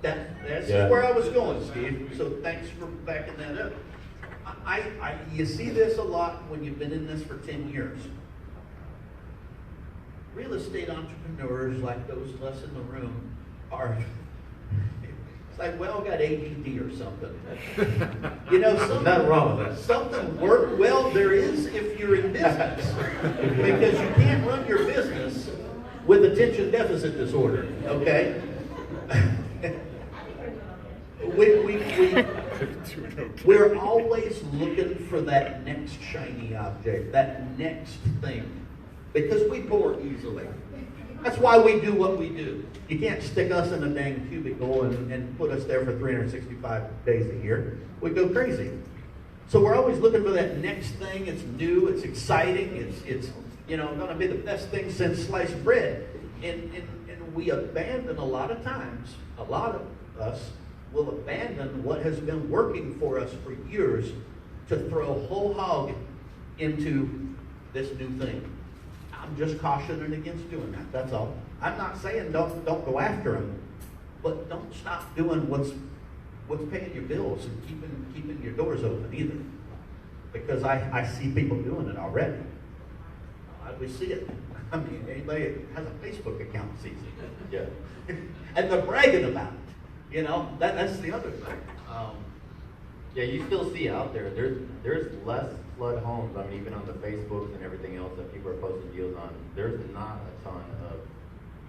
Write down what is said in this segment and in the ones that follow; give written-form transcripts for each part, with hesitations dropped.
That's where I was going, Steve. So thanks for backing that up. You see this a lot when you've been in this for 10 years. Real estate entrepreneurs, like those of us in the room, are, it's like, well, got ADD or something. You know, something, nothing wrong with that. Something work well, there is if you're in business. Because you can't run your business with attention deficit disorder, okay? We're always looking for that next shiny object, that next thing, because we bore easily. That's why we do what we do. You can't stick us in a dang cubicle and put us there for 365 days a year. We go crazy. So we're always looking for that next thing. It's new, it's exciting, it's going to be the best thing since sliced bread. And we abandon a lot of times, a lot of us will abandon what has been working for us for years to throw whole hog into this new thing. I'm just cautioning against doing that. That's all. I'm not saying don't go after them, but don't stop doing what's paying your bills and keeping your doors open either. Because I see people doing it already. We see it. I mean, anybody that has a Facebook account sees it. Yeah. And they're bragging about it. You know, that's the other thing. Yeah, you still see out there. There's less flood homes. I mean, even on the Facebooks and everything else that people are posting deals on, there's not a ton of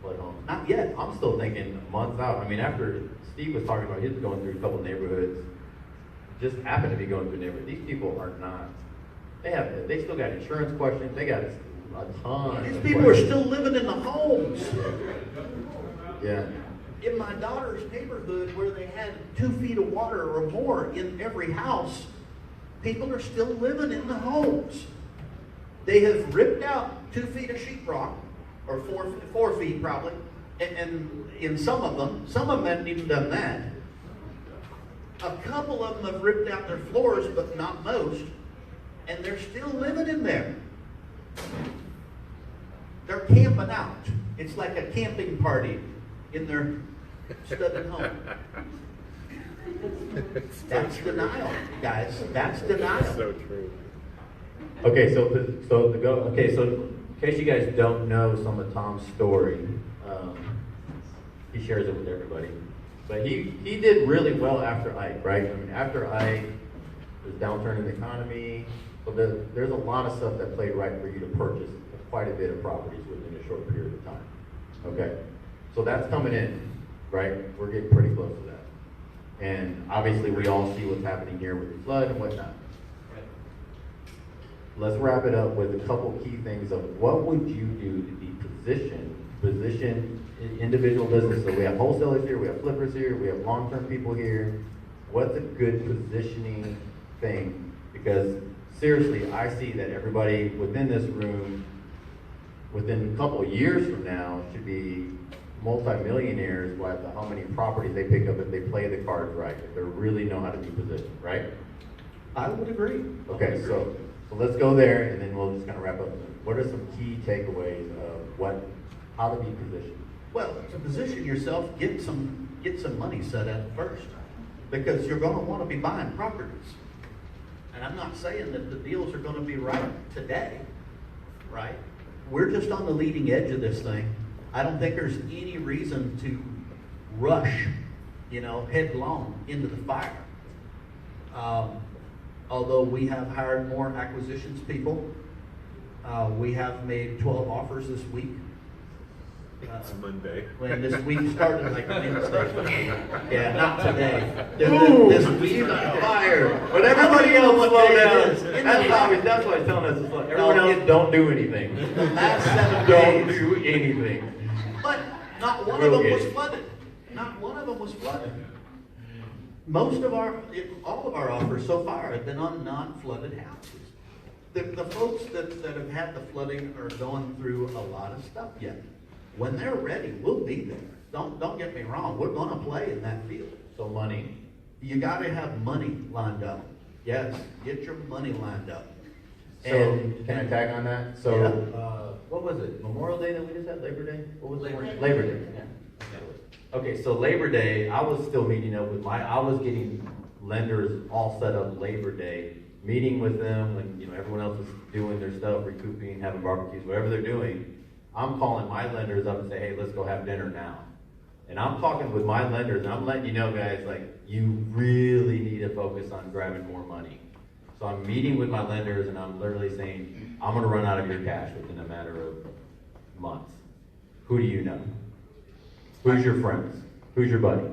flood homes. Not yet. I'm still thinking months out. I mean, after Steve was talking about, he was going through a couple neighborhoods, just happened to be going through neighborhoods. These people are not. They still got insurance questions. They got a ton. These people are still living in the homes. Yeah. In my daughter's neighborhood, where they had 2 feet of water or more in every house, people are still living in the homes. They have ripped out 2 feet of sheetrock, or 4 feet probably, and in some of them haven't even done that. A couple of them have ripped out their floors, but not most, and they're still living in there. They're camping out. It's like a camping party in their studded home. That's denial, guys. That's denial. So true. Okay, so in case you guys don't know some of Tom's story, he shares it with everybody. But he did really well after Ike, right? I mean, after Ike, there's downturn in the economy. So there's a lot of stuff that played right for you to purchase quite a bit of properties within a short period of time. Okay, so that's coming in, right? We're getting pretty close to that. And obviously we all see what's happening here with the flood and whatnot. Let's wrap it up with a couple key things of what would you do to be position individual businesses. So we have wholesalers here, we have flippers here, we have long-term people here. What's a good positioning thing? Because seriously, I see that everybody within this room, within a couple of years from now, should be multi-millionaires by how many properties they pick up if they play the cards right, if they really know how to be positioned, right? I would agree. Okay, so let's go there, and then we'll just kind of wrap up. What are some key takeaways of how to be positioned? Well, to position yourself, get some money set up first, because you're going to want to be buying properties. And I'm not saying that the deals are going to be right today, right? We're just on the leading edge of this thing. I don't think there's any reason to rush, headlong into the fire. Although we have hired more acquisitions people, we have made 12 offers this week. It's Monday. When this week started like Wednesday. Yeah, not today. Ooh, This week he's on on fire. But everybody else slow down. Isn't That's why he's telling us to slow down. Everyone else don't do anything. The last 7 Don't days. do anything. But not one of them was flooded. Not one of them was flooded. All of our offers so far have been on non-flooded houses. The folks that have had the flooding are going through a lot of stuff yet. When they're ready, we'll be there. Don't get me wrong. We're going to play in that field. So money. You got to have money lined up. Yes, get your money lined up. Can I tag on that? So, Yeah. what was it? Memorial Day that we just had? Labor Day? What was it? Labor Day. Labor Day. Yeah. Okay, so Labor Day, I was still meeting up with I was getting lenders all set up Labor Day, meeting with them when, everyone else is doing their stuff, recouping, having barbecues, whatever they're doing. I'm calling my lenders up and say, hey, let's go have dinner now. And I'm talking with my lenders, and I'm letting you know, guys, like, you really need to focus on grabbing more money. So I'm meeting with my lenders, and I'm literally saying, I'm going to run out of your cash within a matter of months. Who do you know? Who's your friends? Who's your buddy?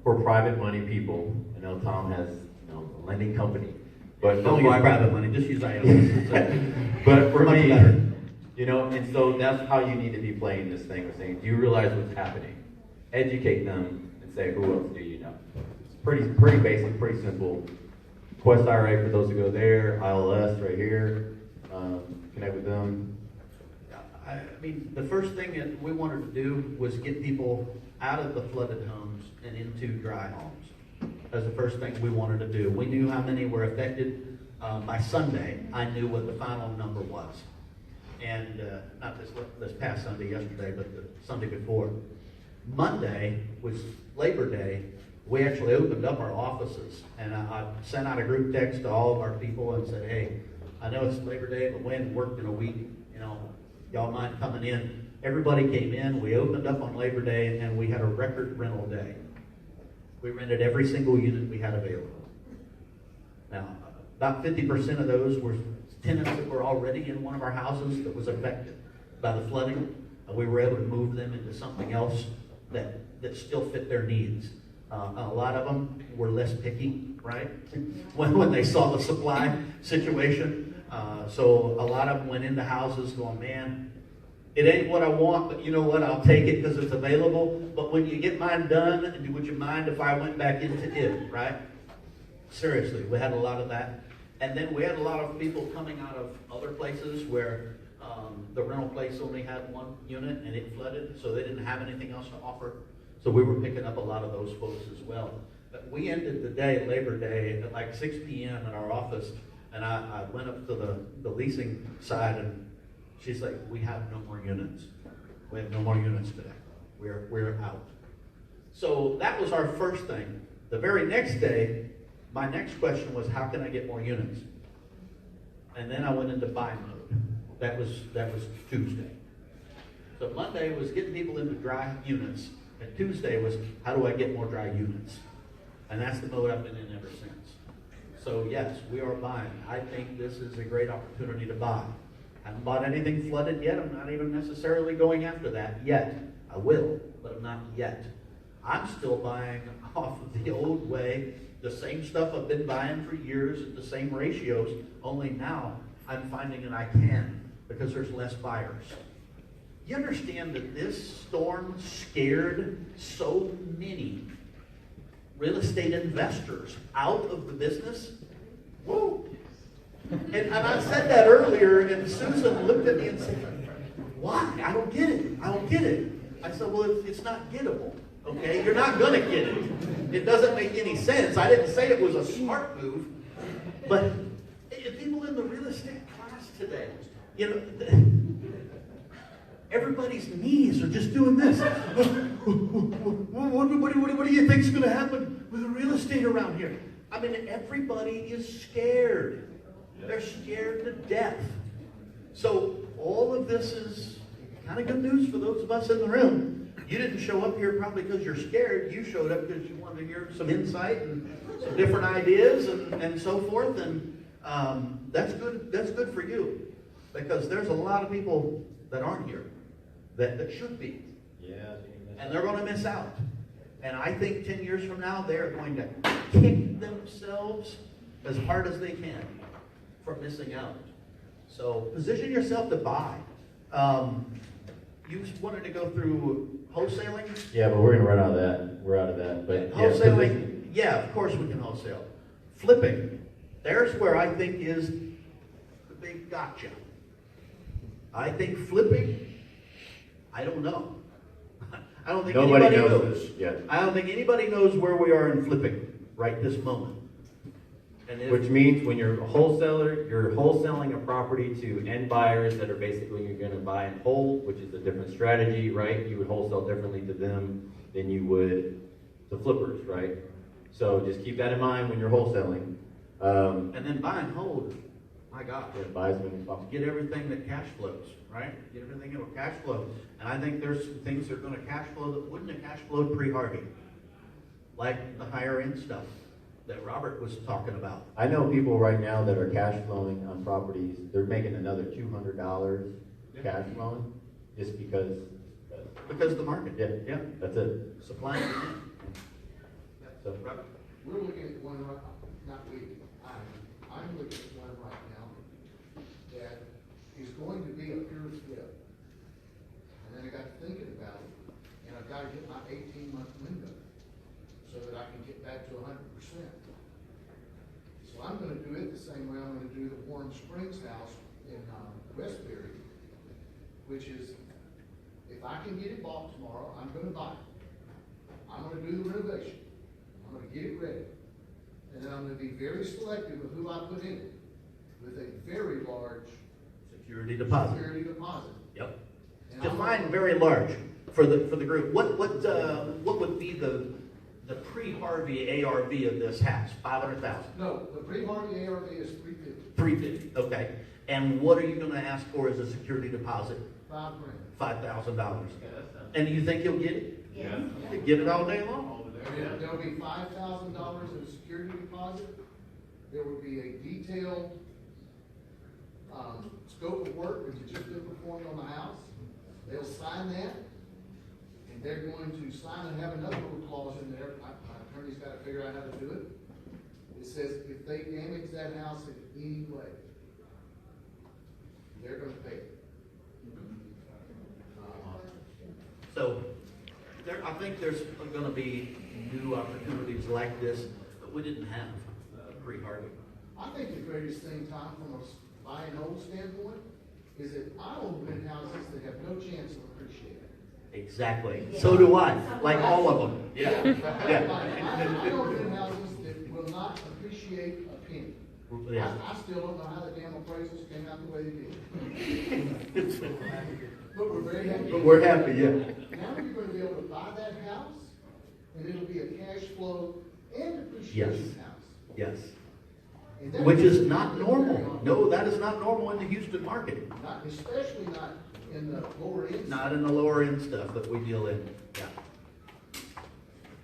For private money people, I know Tom has, a lending company. But Don't use private money, just use IOs. But for Much me, better. and so that's how you need to be playing this thing, of saying, do you realize what's happening? Educate them and say, who else do you know? It's pretty basic, pretty simple. Quest IRA for those who go there, ILS right here, connect with them. I mean, the first thing that we wanted to do was get people out of the flooded homes and into dry homes. That's the first thing we wanted to do. We knew how many were affected. By Sunday, I knew what the final number was. And not this past Sunday, yesterday, but the Sunday before. Monday was Labor Day. We actually opened up our offices, and I sent out a group text to all of our people and said, hey, I know it's Labor Day, but we haven't worked in a week. Y'all mind coming in? Everybody came in. We opened up on Labor Day, and we had a record rental day. We rented every single unit we had available. Now, about 50% of those were tenants that were already in one of our houses that was affected by the flooding. And we were able to move them into something else that still fit their needs. A lot of them were less picky, right? when they saw the supply situation. So a lot of them went into houses going, man, it ain't what I want, but you know what? I'll take it because it's available. But when you get mine done, would you mind if I went back into it, right? Seriously, we had a lot of that. And then we had a lot of people coming out of other places where the rental place only had one unit and it flooded, so they didn't have anything else to offer. So we were picking up a lot of those folks as well. But we ended the day, Labor Day, at like 6 p.m. in our office, and I went up to the leasing side, and she's like, we have no more units. We have no more units today. We're out. So that was our first thing. The very next day, my next question was, how can I get more units? And then I went into buy mode. That was Tuesday. So Monday was getting people into dry units, and Tuesday was, how do I get more dry units? And that's the mode I've been in ever since. So yes, we are buying. I think this is a great opportunity to buy. I haven't bought anything flooded yet. I'm not even necessarily going after that yet. I will, but I'm not yet. I'm still buying off of the old way, the same stuff I've been buying for years at the same ratios, only now I'm finding that I can because there's less buyers. You understand that this storm scared so many real estate investors out of the business? Whoa! And I said that earlier, and Susan looked at me and said, why? I don't get it. I don't get it. I said, well, it's not gettable. Okay? You're not going to get it. It doesn't make any sense. I didn't say it was a smart move, but people in the real estate class today, everybody's knees are just doing this. What do you think is going to happen with the real estate around here? I mean, everybody is scared. They're scared to death. So all of this is kind of good news for those of us in the room. You didn't show up here probably because you're scared. You showed up because you wanted to hear some insight and some different ideas and so forth. And that's good. That's good for you, because there's a lot of people that aren't here that should be. Yeah. And they're going to miss out. And I think 10 years from now, they're going to kick themselves as hard as they can for missing out. So position yourself to buy. You wanted to go through wholesaling? Yeah, but we're going to run out of that. We're out of that. But Wholesaling, yeah, of course we can wholesale. Flipping, there's where I think is the big gotcha. I think flipping, I don't know. I don't think Nobody anybody knows knows. this yet. I don't think anybody knows where we are in flipping right this moment. Which means when you're a wholesaler, you're wholesaling a property to end buyers that are basically you're gonna buy in whole, which is a different strategy, right? You would wholesale differently to them than you would to flippers, right? So just keep that in mind when you're wholesaling. And then buy and hold, my God. Yeah, buy as many as possible. Get everything that cash flows, right? Get everything that will cash flow. And I think there's some things that are gonna cash flow that wouldn't have cash flowed pre-Harvey. Like the higher end stuff that Robert was talking about. I know people right now that are cash flowing on properties, they're making another $200 cash flowing just because. Because of the market. Yeah, that's it. Supply and demand. So, Robert? We're looking at one right, not we, I'm looking at one right now that is going to be a pure flip. And then I got to thinking about it, and I've got to get my 18-month window so that I can get back to 100%. So I'm gonna do it the same way I'm gonna do the Warren Springs house in Westbury, which is, if I can get it bought tomorrow, I'm gonna buy it. I'm gonna do the renovation. I'm gonna get it ready. And then I'm gonna be very selective of who I put in it, with a very large Security deposit. security deposit. Yep. And Define very large for the group. What would be the pre-Harvey ARV of this house? 500,000. No, the pre-Harvey ARV is 350, 350. Okay. And what are you going to ask for as a security deposit? $5,000. $5,000. And you think you'll get it? Yes. You get it all day long. There'll be $5,000 in a security deposit. There will be a detailed scope of work which has just been performed on the house. They'll sign that, and they're going to sign and have another little clause in there. My attorney's got to figure out how to do it. It says if they damage that house in any way, they're going to pay it. So I think there's going to be new opportunities like this that we didn't have pre-Harvey. I think the greatest thing, Tom, from a buy and hold standpoint, is that I own rent houses that have no chance of appreciating. Exactly. Yeah. So do I. Like all of them. I Yeah. own rent houses that will not appreciate a penny. Yeah. I still don't know how the damn appraisals came out the way they did. But we're very happy. But we're happy, yeah. Now you're going to be able to buy that house, and it'll be a cash flow and appreciation house. Yes. And that Which is not normal. No, that is not normal in the Houston market. Not, especially not in the lower end. Not in the lower end stuff that we deal in. Yeah.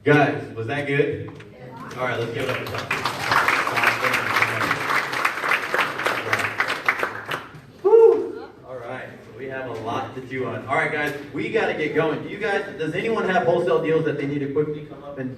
guys, was that good? All right, let's give it up for Tom. Woo! All right, so we have a lot to chew on. All right, guys, we got to get going. Does anyone have wholesale deals that they need to quickly come up and